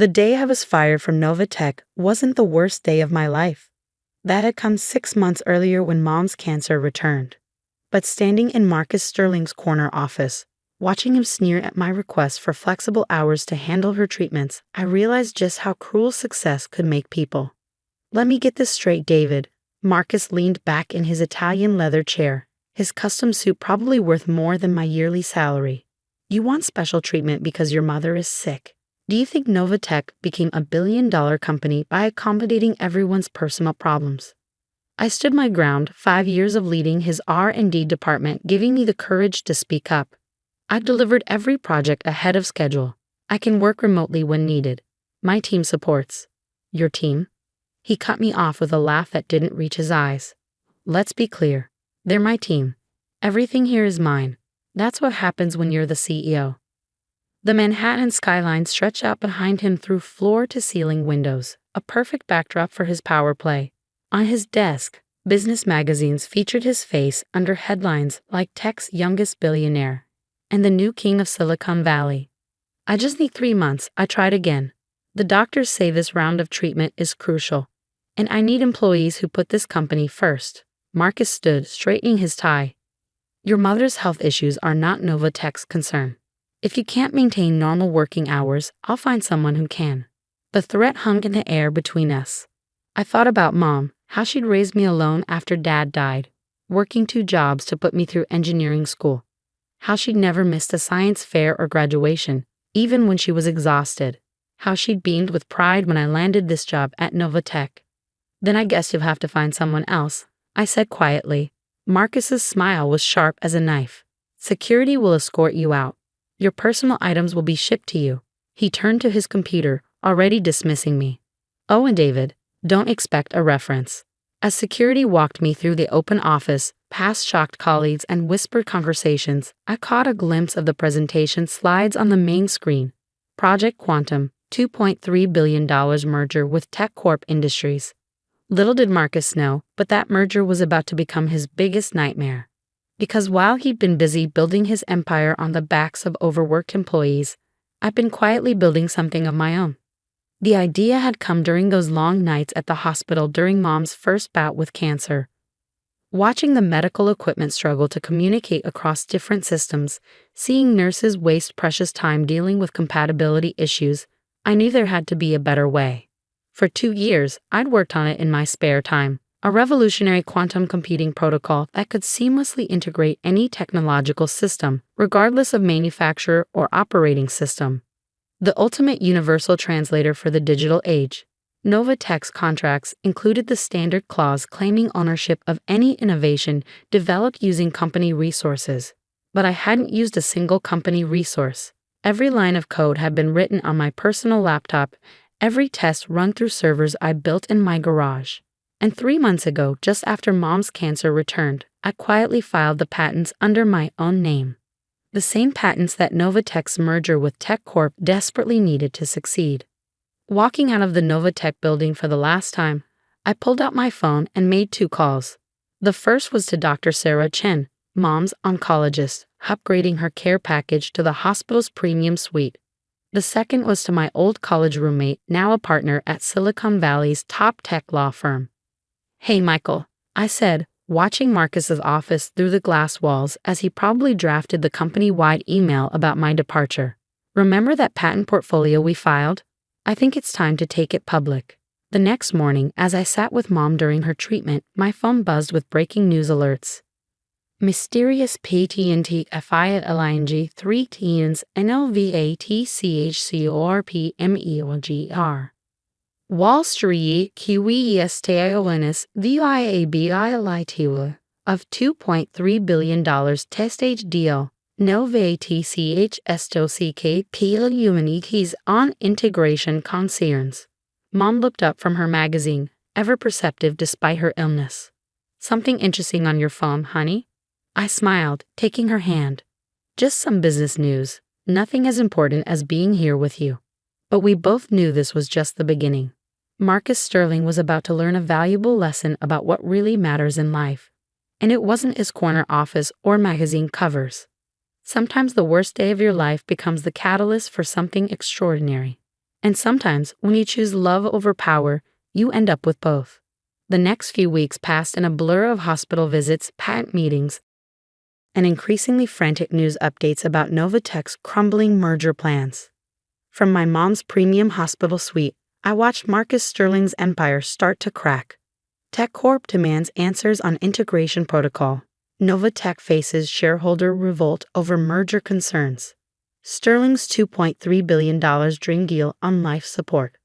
The day I was fired from Novatech wasn't the worst day of my life. That had come 6 months earlier when Mom's cancer returned. But standing in Marcus Sterling's corner office, watching him sneer at my request for flexible hours to handle her treatments, I realized just how cruel success could make people. Let me get this straight, David. Marcus leaned back in his Italian leather chair, his custom suit probably worth more than my yearly salary. You want special treatment because your mother is sick. Do you think Novatech became a billion-dollar company by accommodating everyone's personal problems? I stood my ground, 5 years of leading his R&D department giving me the courage to speak up. I've delivered every project ahead of schedule. I can work remotely when needed. My team supports. Your team? He cut me off with a laugh that didn't reach his eyes. Let's be clear. They're my team. Everything here is mine. That's what happens when you're the CEO. The Manhattan skyline stretched out behind him through floor-to-ceiling windows, a perfect backdrop for his power play. On his desk, business magazines featured his face under headlines like Tech's youngest billionaire and the new king of Silicon Valley. I just need 3 months. I tried again. The doctors say this round of treatment is crucial, and I need employees who put this company first. Marcus stood, straightening his tie. Your mother's health issues are not Novatech's concern. If you can't maintain normal working hours, I'll find someone who can. The threat hung in the air between us. I thought about Mom, how she'd raised me alone after Dad died, working 2 jobs to put me through engineering school. How she'd never missed a science fair or graduation, even when she was exhausted. How she'd beamed with pride when I landed this job at Novatech. Then I guess you'll have to find someone else, I said quietly. Marcus's smile was sharp as a knife. Security will escort you out. Your personal items will be shipped to you. He turned to his computer, already dismissing me. Oh, and David, don't expect a reference. As security walked me through the open office, past shocked colleagues and whispered conversations, I caught a glimpse of the presentation slides on the main screen. Project Quantum, $2.3 billion merger with Tech Corp Industries. Little did Marcus know, but that merger was about to become his biggest nightmare. Because while he'd been busy building his empire on the backs of overworked employees, I'd been quietly building something of my own. The idea had come during those long nights at the hospital during Mom's first bout with cancer. Watching the medical equipment struggle to communicate across different systems, seeing nurses waste precious time dealing with compatibility issues, I knew there had to be a better way. For 2 years, I'd worked on it in my spare time, a revolutionary quantum computing protocol that could seamlessly integrate any technological system, regardless of manufacturer or operating system. The ultimate universal translator for the digital age. Novatech's contracts included the standard clause claiming ownership of any innovation developed using company resources. But I hadn't used a single company resource. Every line of code had been written on my personal laptop, every test run through servers I built in my garage. And 3 months ago, just after Mom's cancer returned, I quietly filed the patents under my own name. The same patents that Novatech's merger with Tech Corp desperately needed to succeed. Walking out of the Novatech building for the last time, I pulled out my phone and made 2 calls. The first was to Dr. Sarah Chen, Mom's oncologist, upgrading her care package to the hospital's premium suite. The second was to my old college roommate, now a partner at Silicon Valley's top tech law firm. Hey, Michael, I said, watching Marcus's office through the glass walls as he probably drafted the company-wide email about my departure. Remember that patent portfolio we filed? I think it's time to take it public. The next morning, as I sat with Mom during her treatment, my phone buzzed with breaking news alerts. Mysterious PTNT FILING 3 TNs NLVATCHCORPMEOGR. Wall Street QESTIONS VIABILITW of $2.3 billion test-stage deal. NovatechStock Humanities on integration concerns. Mom looked up from her magazine, ever perceptive despite her illness. Something interesting on your phone, honey? I smiled, taking her hand. Just some business news, nothing as important as being here with you. But we both knew this was just the beginning. Marcus Sterling was about to learn a valuable lesson about what really matters in life. And it wasn't his corner office or magazine covers. Sometimes the worst day of your life becomes the catalyst for something extraordinary. And sometimes, when you choose love over power, you end up with both. The next few weeks passed in a blur of hospital visits, patent meetings, and increasingly frantic news updates about Novatech's crumbling merger plans. From my mom's premium hospital suite, I watched Marcus Sterling's empire start to crack. TechCorp demands answers on integration protocol. Novatech faces shareholder revolt over merger concerns. Sterling's $2.3 billion dream deal on life support.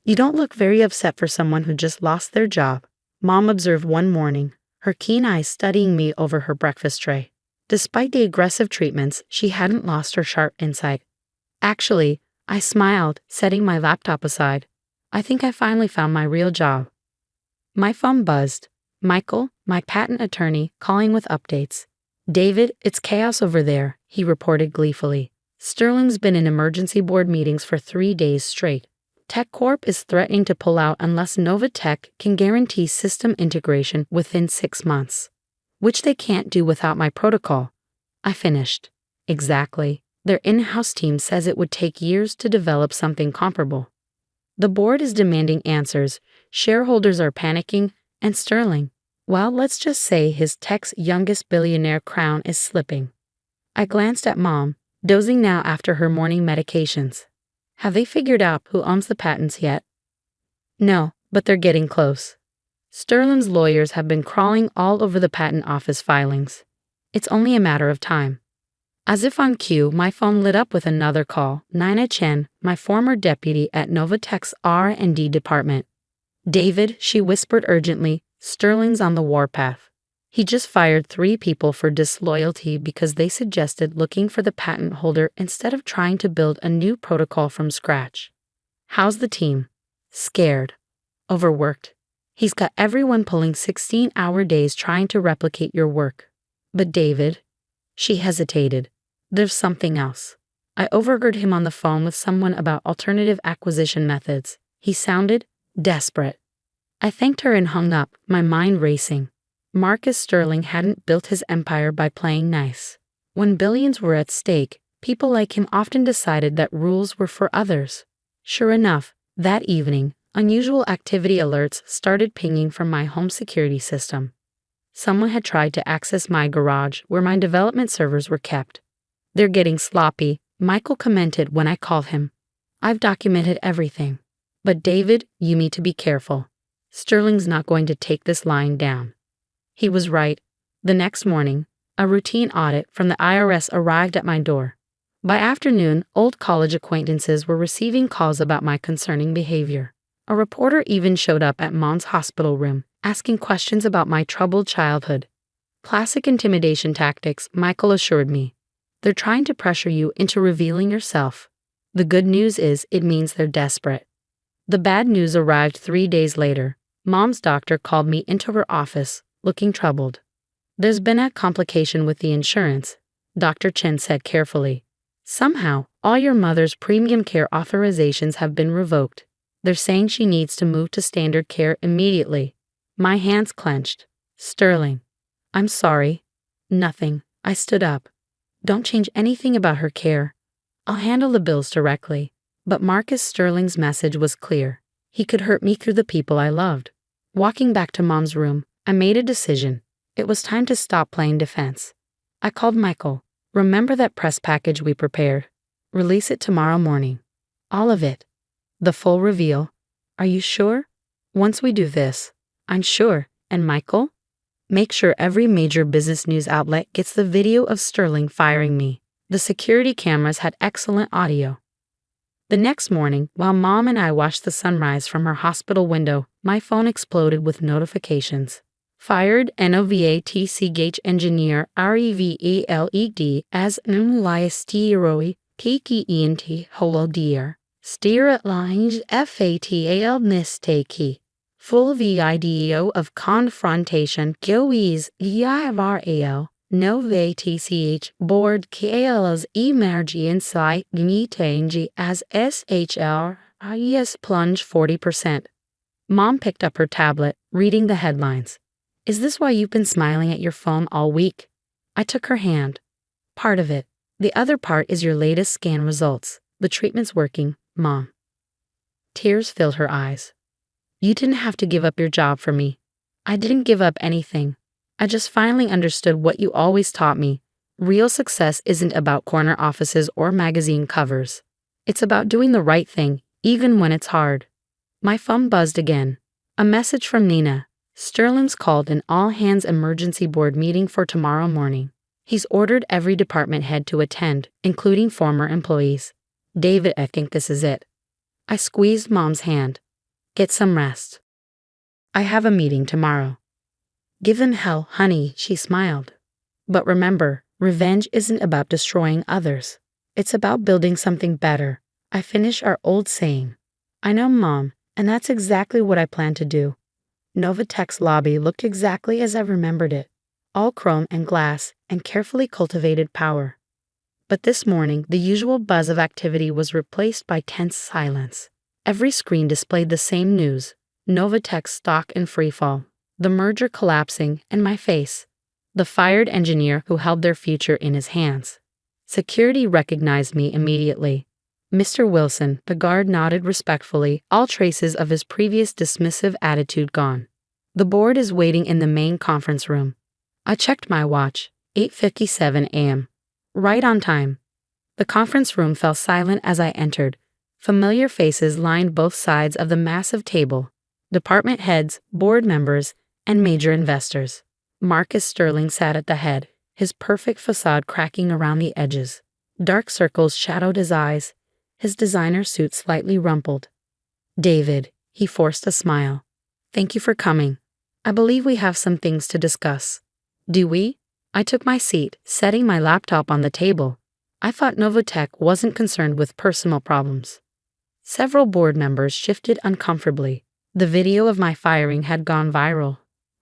You don't look very upset for someone who just lost their job, Mom observed one morning, her keen eyes studying me over her breakfast tray. Despite the aggressive treatments, she hadn't lost her sharp insight. Actually, I smiled, setting my laptop aside. I think I finally found my real job. My phone buzzed. Michael, my patent attorney, calling with updates. David, it's chaos over there, he reported gleefully. Sterling's been in emergency board meetings for 3 days straight. TechCorp is threatening to pull out unless Novatech can guarantee system integration within 6 months. Which they can't do without my protocol. I finished. Exactly. Their in-house team says it would take years to develop something comparable. The board is demanding answers, shareholders are panicking, and Sterling, well, let's just say his tech's youngest billionaire crown is slipping. I glanced at Mom, dozing now after her morning medications. Have they figured out who owns the patents yet? No, but they're getting close. Sterling's lawyers have been crawling all over the patent office filings. It's only a matter of time. As if on cue, my phone lit up with another call. Nina Chen, my former deputy at Novatech's R&D department. David, she whispered urgently, Sterling's on the warpath. He just fired 3 people for disloyalty because they suggested looking for the patent holder instead of trying to build a new protocol from scratch. How's the team? Scared. Overworked. He's got everyone pulling 16-hour days trying to replicate your work. But David? She hesitated. There's something else. I overheard him on the phone with someone about alternative acquisition methods. He sounded desperate. I thanked her and hung up, my mind racing. Marcus Sterling hadn't built his empire by playing nice. When billions were at stake, people like him often decided that rules were for others. Sure enough, that evening, unusual activity alerts started pinging from my home security system. Someone had tried to access my garage where my development servers were kept. They're getting sloppy, Michael commented when I called him. I've documented everything. But David, you need to be careful. Sterling's not going to take this lying down. He was right. The next morning, a routine audit from the IRS arrived at my door. By afternoon, old college acquaintances were receiving calls about my concerning behavior. A reporter even showed up at Mom's hospital room, asking questions about my troubled childhood. Classic intimidation tactics, Michael assured me. They're trying to pressure you into revealing yourself. The good news is it means they're desperate. The bad news arrived 3 days later. Mom's doctor called me into her office, looking troubled. There's been a complication with the insurance, Dr. Chen said carefully. Somehow, all your mother's premium care authorizations have been revoked. They're saying she needs to move to standard care immediately. My hands clenched. Sterling. I'm sorry. Nothing. I stood up. Don't change anything about her care. I'll handle the bills directly. But Marcus Sterling's message was clear. He could hurt me through the people I loved. Walking back to Mom's room, I made a decision. It was time to stop playing defense. I called Michael. Remember that press package we prepared? Release it tomorrow morning. All of it. The full reveal. Are you sure? Once we do this, I'm sure. And Michael? Make sure every major business news outlet gets the video of Sterling firing me. The security cameras had excellent audio. The next morning, while Mom and I watched the sunrise from her hospital window, my phone exploded with notifications. Fired Novatech gauge engineer reveled as nliasteroi kent holodier. Steer lines fatal mistake. Full video of confrontation goes IRL. Novatech board KL's emergency meeting as SHR IS plunge 40%. Mom picked up her tablet, reading the headlines. Is this why you've been smiling at your phone all week? I took her hand. Part of it. The other part is your latest scan results. The treatment's working, Mom. Tears filled her eyes. You didn't have to give up your job for me. I didn't give up anything. I just finally understood what you always taught me. Real success isn't about corner offices or magazine covers. It's about doing the right thing, even when it's hard. My phone buzzed again. A message from Nina. Sterling's called an all-hands emergency board meeting for tomorrow morning. He's ordered every department head to attend, including former employees. David, I think this is it. I squeezed Mom's hand. Get some rest. I have a meeting tomorrow. Give him hell, honey, she smiled. But remember, revenge isn't about destroying others. It's about building something better. I finish our old saying. I know, Mom, and that's exactly what I plan to do. Novatech's lobby looked exactly as I remembered it. All chrome and glass and carefully cultivated power. But this morning, the usual buzz of activity was replaced by tense silence. Every screen displayed the same news. Novatech's stock in freefall. The merger collapsing, and my face. The fired engineer who held their future in his hands. Security recognized me immediately. Mr. Wilson, the guard nodded respectfully, all traces of his previous dismissive attitude gone. The board is waiting in the main conference room. I checked my watch, 8:57 a.m. Right on time. The conference room fell silent as I entered. Familiar faces lined both sides of the massive table. Department heads, board members, and major investors. Marcus Sterling sat at the head, his perfect facade cracking around the edges. Dark circles shadowed his eyes, his designer suit slightly rumpled. David, he forced a smile. Thank you for coming. I believe we have some things to discuss. Do we? I took my seat, setting my laptop on the table. I thought Novatech wasn't concerned with personal problems. Several board members shifted uncomfortably. The video of my firing had gone viral,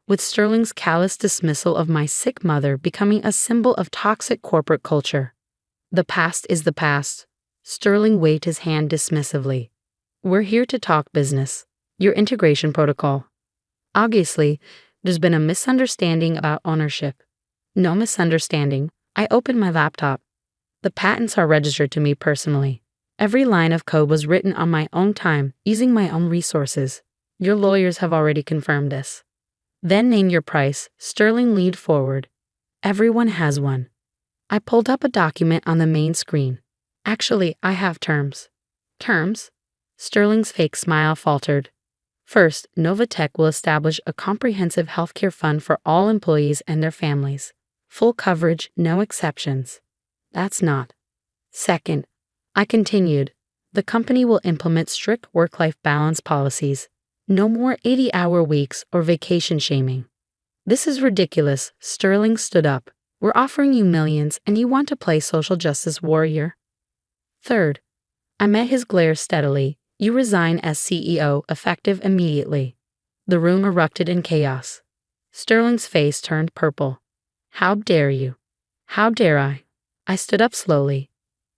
with Sterling's callous dismissal of my sick mother becoming a symbol of toxic corporate culture. The past is the past. Sterling waved his hand dismissively. We're here to talk business. Your integration protocol. Obviously, there's been a misunderstanding about ownership. No misunderstanding. I opened my laptop. The patents are registered to me personally. Every line of code was written on my own time, using my own resources. Your lawyers have already confirmed this. Then name your price. Sterling leaned forward. Everyone has one. I pulled up a document on the main screen. Actually, I have terms. Terms? Sterling's fake smile faltered. First, Novatech will establish a comprehensive healthcare fund for all employees and their families. Full coverage, no exceptions. That's not. Second, I continued, the company will implement strict work-life balance policies. No more 80-hour weeks or vacation shaming. This is ridiculous. Sterling stood up. We're offering you millions and you want to play social justice warrior? Third, I met his glare steadily. You resign as CEO effective immediately. The room erupted in chaos. Sterling's face turned purple. How dare you? How dare I? I stood up slowly.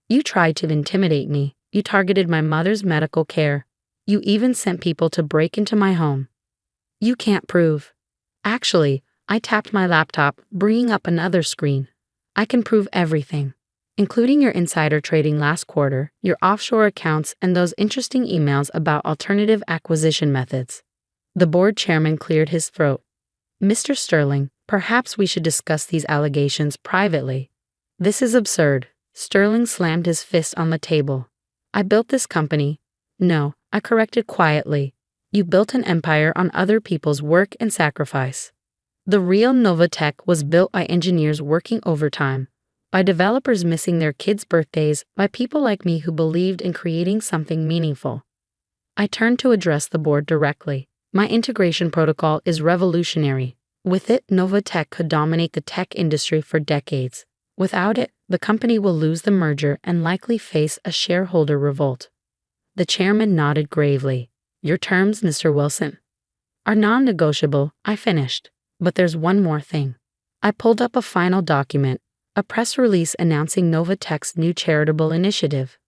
You tried to intimidate me. You targeted my mother's medical care. You even sent people to break into my home. You can't prove. Actually, I tapped my laptop, bringing up another screen. I can prove everything, including your insider trading last quarter, your offshore accounts, and those interesting emails about alternative acquisition methods. The board chairman cleared his throat. Mr. Sterling, perhaps we should discuss these allegations privately. This is absurd. Sterling slammed his fist on the table. I built this company. No, I corrected quietly. You built an empire on other people's work and sacrifice. The real Novatech was built by engineers working overtime, by developers missing their kids' birthdays, by people like me who believed in creating something meaningful. I turned to address the board directly. My integration protocol is revolutionary. With it, Novatech could dominate the tech industry for decades. Without it, the company will lose the merger and likely face a shareholder revolt. The chairman nodded gravely. Your terms, Mr. Wilson, are non-negotiable. I finished. But there's one more thing. I pulled up a final document, a press release announcing Novatech's new charitable initiative.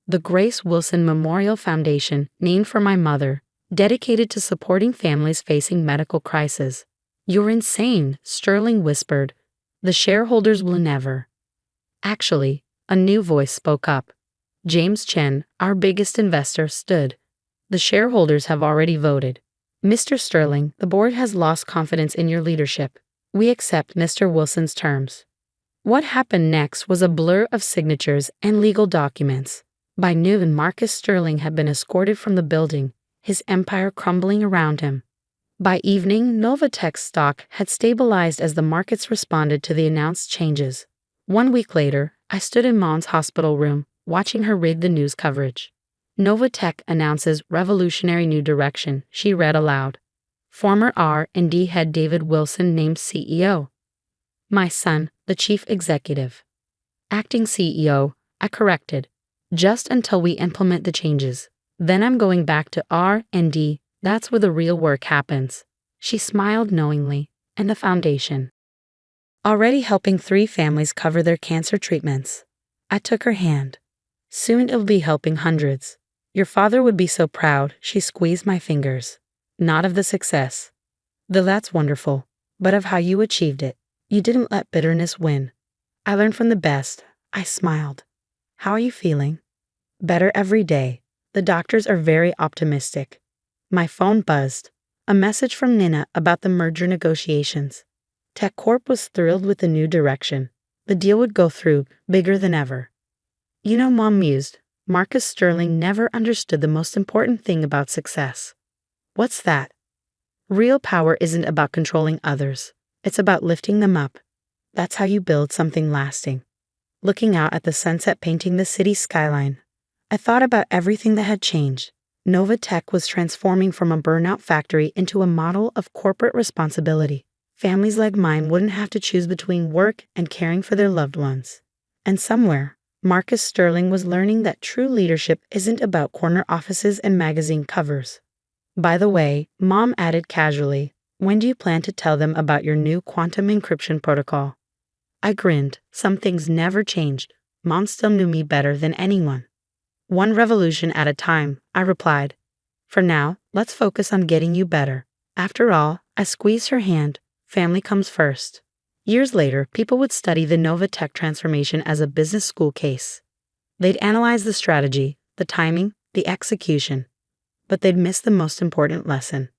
The Grace Wilson Memorial Foundation, named for my mother, dedicated to supporting families facing medical crisis. You're insane, Sterling whispered. The shareholders will never. Actually, a new voice spoke up. James Chen, our biggest investor, stood. The shareholders have already voted. Mr. Sterling, the board has lost confidence in your leadership. We accept Mr. Wilson's terms. What happened next was a blur of signatures and legal documents. By noon, Marcus Sterling had been escorted from the building, his empire crumbling around him. By evening, Novatech's stock had stabilized as the markets responded to the announced changes. 1 week later, I stood in Mom's hospital room, watching her read the news coverage. Novatech announces revolutionary new direction, she read aloud. Former R&D head David Wilson named CEO. My son, the chief executive. Acting CEO, I corrected. Just until we implement the changes. Then I'm going back to R&D, that's where the real work happens. She smiled knowingly, and the foundation. Already helping 3 families cover their cancer treatments. I took her hand. Soon it'll be helping hundreds. Your father would be so proud, she squeezed my fingers. Not of the success. Though that's wonderful, but of how you achieved it. You didn't let bitterness win. I learned from the best. I smiled. How are you feeling? Better every day. The doctors are very optimistic. My phone buzzed. A message from Nina about the merger negotiations. TechCorp was thrilled with the new direction. The deal would go through, bigger than ever. You know, Mom mused, Marcus Sterling never understood the most important thing about success. What's that? Real power isn't about controlling others. It's about lifting them up. That's how you build something lasting. Looking out at the sunset painting the city skyline, I thought about everything that had changed. Novatech was transforming from a burnout factory into a model of corporate responsibility. Families like mine wouldn't have to choose between work and caring for their loved ones. And somewhere, Marcus Sterling was learning that true leadership isn't about corner offices and magazine covers. By the way, Mom added casually, when do you plan to tell them about your new quantum encryption protocol? I grinned. Some things never changed. Mom still knew me better than anyone. One revolution at a time, I replied. For now, let's focus on getting you better. After all, I squeezed her hand. Family comes first. Years later, people would study the Novatech transformation as a business school case. They'd analyze the strategy, the timing, the execution. But they'd miss the most important lesson.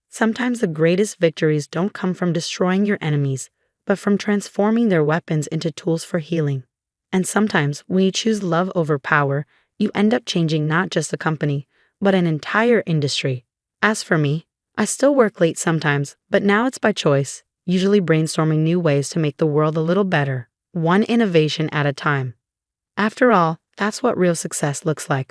Sometimes the greatest victories don't come from destroying your enemies, but from transforming their weapons into tools for healing. And sometimes, when you choose love over power, you end up changing not just a company, but an entire industry. As for me, I still work late sometimes, but now it's by choice, usually brainstorming new ways to make the world a little better, one innovation at a time. After all, that's what real success looks like.